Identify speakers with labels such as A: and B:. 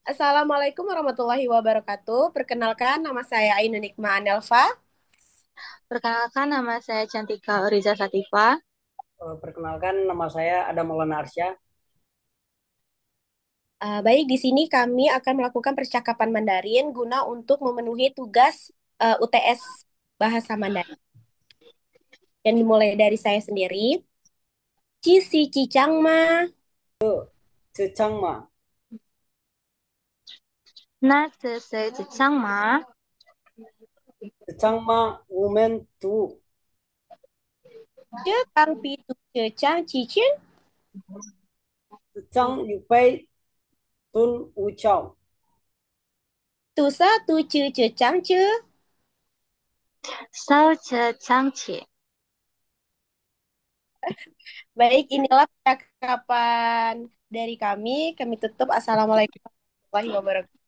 A: Assalamualaikum warahmatullahi wabarakatuh. Perkenalkan, nama saya Ainun Nikma Anelva.
B: Perkenalkan, nama saya Cantika Oriza Sativa.
C: Perkenalkan, nama saya Adam Maulana Arsya.
A: Baik, di sini kami akan melakukan percakapan Mandarin guna untuk memenuhi tugas UTS Bahasa Mandarin. Dan dimulai dari saya sendiri. Ci si cicang ma,
C: Cecangma,
B: 那这是指唱吗？Cecangma
C: Women Tu,
A: cekang pitu cecang cicin,
C: Cecang Yupai Tun Ucau,
A: tusa tu cecang ce.
B: 烧着张且，Baik,
A: inilah percakapan dari kami. Kami tutup. Assalamualaikum warahmatullahi wabarakatuh.